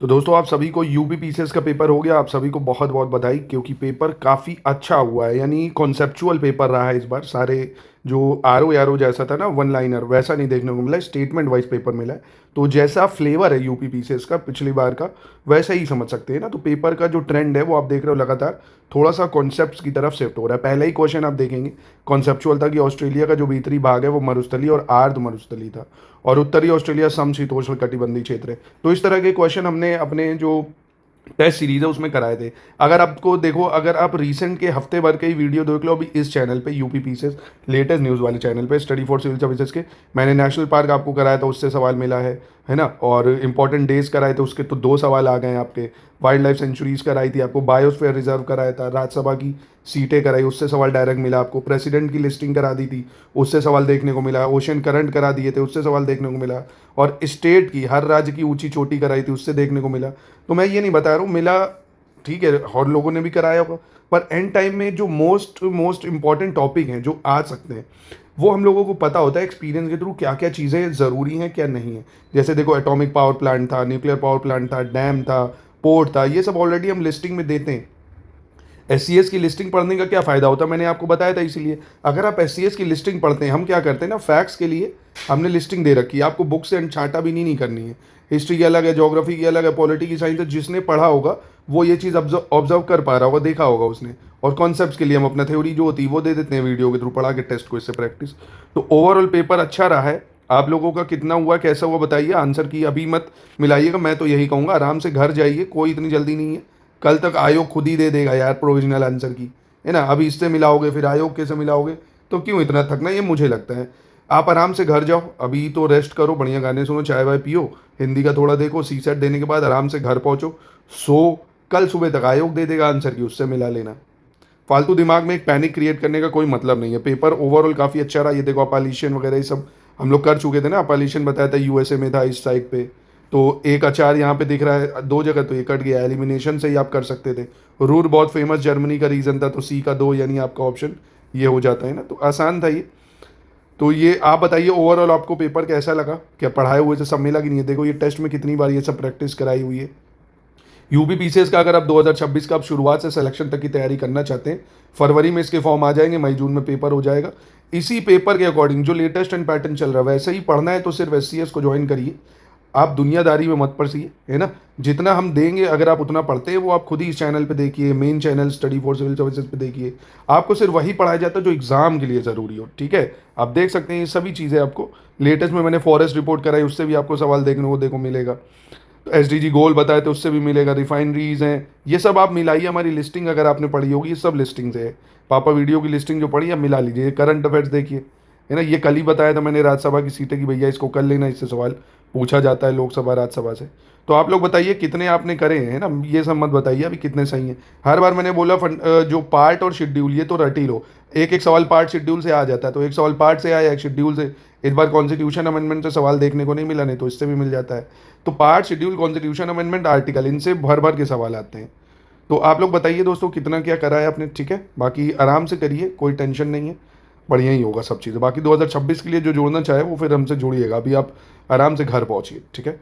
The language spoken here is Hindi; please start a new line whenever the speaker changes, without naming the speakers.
तो दोस्तों आप सभी को यूपी पीसीएस का पेपर हो गया। आप सभी को बहुत बहुत बधाई, क्योंकि पेपर काफ़ी अच्छा हुआ है। यानी कॉन्सेप्चुअल पेपर रहा है इस बार। सारे जो आरओ यारो जैसा था ना, वन लाइनर, वैसा नहीं देखने को मिला है। स्टेटमेंट वाइज पेपर मिला है। तो जैसा फ्लेवर है यूपी पीसीएस का पिछली बार का, वैसा ही समझ सकते हैं ना। तो पेपर का जो ट्रेंड है वो आप देख रहे हो, लगातार थोड़ा सा कॉन्सेप्ट्स की तरफ शिफ्ट हो रहा है। पहला ही क्वेश्चन आप देखेंगे कॉन्सेप्चुअल था कि ऑस्ट्रेलिया का जो भीतरी भाग है वो मरुस्थलीय और आर्द्र मरुस्थलीय था, और उत्तरी ऑस्ट्रेलिया समशीतोष्ण कटिबंधीय क्षेत्र है। तो इस तरह के क्वेश्चन हमने अपने जो टेस्ट सीरीज है उसमें कराए थे। अगर आपको देखो, अगर आप रीसेंट के हफ्ते भर के ही वीडियो देख लो अभी इस चैनल पे, यूपी पीसीएस लेटेस्ट न्यूज़ वाले चैनल पे, स्टडी फॉर सिविल सर्विसेज के, मैंने नेशनल पार्क आपको कराया था, उससे सवाल मिला है ना। और इंपॉर्टेंट डेज कराए थे, उसके तो 2 सवाल आ गए हैं आपके। वाइल्ड लाइफ सेंचुरीज कराई थी आपको, बायोस्फीयर रिजर्व कराया था, राज्यसभा की सीटें कराई, उससे सवाल डायरेक्ट मिला आपको। प्रेसिडेंट की लिस्टिंग करा दी थी, उससे सवाल देखने को मिला। ओशन करंट करा दिए थे, उससे सवाल देखने को मिला। और स्टेट की, हर राज्य की ऊंची चोटी कराई थी, उससे देखने को मिला। तो मैं ये नहीं बता रहा हूँ मिला, ठीक है, और लोगों ने भी कराया होगा। पर एंड टाइम में जो मोस्ट मोस्ट इंपॉर्टेंट टॉपिक हैं जो आ सकते हैं, वो हम लोगों को पता होता है एक्सपीरियंस के थ्रू, क्या क्या चीज़ें ज़रूरी हैं क्या नहीं है। जैसे देखो, एटॉमिक पावर प्लांट था, न्यूक्लियर पावर प्लांट था, डैम था, पोर्ट था, ये सब ऑलरेडी हम लिस्टिंग में देते हैं। एस की लिस्टिंग पढ़ने का क्या फ़ायदा होता है, मैंने आपको बताया था। इसीलिए अगर आप एस की लिस्टिंग पढ़ते हैं, हम क्या करते हैं ना, फैक्ट्स के लिए हमने लिस्टिंग दे रखी है। आपको बुक से छांटा भी नहीं करनी है। हिस्ट्री की अलग है, ज्योग्राफी की अलग है, पॉलिटी की साइंस है। जिसने पढ़ा होगा वो ये चीज़ ऑब्जर्व कर पा रहा होगा, देखा होगा उसने। और कॉन्सेप्ट्स के लिए हम अपना थ्योरी जो होती है वो दे देते हैं वीडियो के थ्रू, पढ़ा के टेस्ट को, इससे प्रैक्टिस। तो ओवरऑल पेपर अच्छा रहा है। आप लोगों का कितना हुआ, कैसा हुआ, बताइए। आंसर की अभी मत मिलाइएगा। मैं तो यही कहूँगा, आराम से घर जाइए, कोई इतनी जल्दी नहीं है। कल तक आयोग खुद ही दे देगा यार प्रोविजनल आंसर की, है ना। अभी इससे मिलाओगे, फिर आयोग के से मिलाओगे, तो क्यों इतना थकना, ये मुझे लगता है। आप आराम से घर जाओ, अभी तो रेस्ट करो, बढ़िया गाने सुनो, चाय वाय पियो, हिंदी का थोड़ा देखो, सी सेट देने के बाद आराम से घर पहुंचो, सो कल सुबह तक आयोग दे देगा आंसर की, उससे मिला लेना। फालतू दिमाग में एक पैनिक क्रिएट करने का कोई मतलब नहीं है। पेपर ओवरऑल काफ़ी अच्छा रहा। ये देखो, अपालिशन वगैरह ये सब हम लोग कर चुके थे ना। अपालिशन बताया था यूएसए में था, इस साइड पे। तो एक अचार यहाँ पे दिख रहा है, 2 जगह तो ये कट गया। एलिमिनेशन से ही आप कर सकते थे। रूर बहुत फेमस जर्मनी का रीजन था, तो सी का 2 यानी आपका ऑप्शन ये हो जाता है ना। तो आसान था ये। तो ये आप बताइए, ओवरऑल आपको पेपर कैसा लगा, क्या पढ़ाए हुए से सब मिला कि नहीं है। देखो ये टेस्ट में कितनी बार ये सब प्रैक्टिस कराई हुई है। यूपी पीसीएस का अगर आप 2026 का आप शुरुआत से सिलेक्शन तक की तैयारी करना चाहते हैं, फरवरी में इसके फॉर्म आ जाएंगे, मई जून में पेपर हो जाएगा। इसी पेपर के अकॉर्डिंग जो लेटेस्ट एंड पैटर्न चल रहा है वैसे ही पढ़ना है, तो सिर्फ एस को ज्वाइन करिए। आप दुनियादारी में मत पड़िए, है ना। जितना हम देंगे अगर आप उतना पढ़ते हैं, वो आप खुद ही इस चैनल पे देखिए, main channel study for civil services पे देखिए। आपको सिर्फ वही पढ़ाया जाता है जो एग्जाम के लिए ज़रूरी हो, ठीक है। आप देख सकते हैं ये सभी चीज़ें आपको। लेटेस्ट में मैंने फॉरेस्ट रिपोर्ट कराई, उससे भी आपको सवाल देखने को देखो मिलेगा। एसडीजी गोल बताए थे, उससे भी मिलेगा। रिफाइनरीज हैं, ये सब आप मिलाइए। हमारी लिस्टिंग अगर आपने पढ़ी होगी, ये सब लिस्टिंग से है। पापा वीडियो की लिस्टिंग जो पढ़ी है मिला लीजिए। करंट अफेयर्स देखिए, है ना। ये कल ही बताया था मैंने राज्यसभा की सीटें की, भैया इसको कर लेना, इससे सवाल पूछा जाता है लोकसभा राज्यसभा से। तो आप लोग बताइए कितने आपने करे हैं, ना। ये सब मत बताइए अभी कितने सही हैं। हर बार मैंने बोला जो पार्ट और शेड्यूल ये तो रट ही लो। एक एक सवाल पार्ट शेड्यूल से आ जाता है, तो एक सवाल पार्ट से आया, एक शेड्यूल से। इस बार कॉन्स्टिट्यूशन अमेंडमेंट से सवाल देखने को नहीं मिला, नहीं तो इससे भी मिल जाता है। तो part schedule, constitution amendment, article, इनसे भर भर के सवाल आते हैं। तो आप लोग बताइए दोस्तों कितना क्या करा है आपने, ठीक है। बाकी आराम से करिए, कोई टेंशन नहीं है, बढ़िया ही होगा सब चीज़ें। बाकी 2026 के लिए जो जोड़ना चाहे वो फिर हमसे जुड़िएगा। अभी आप आराम से घर पहुँचिए, ठीक है।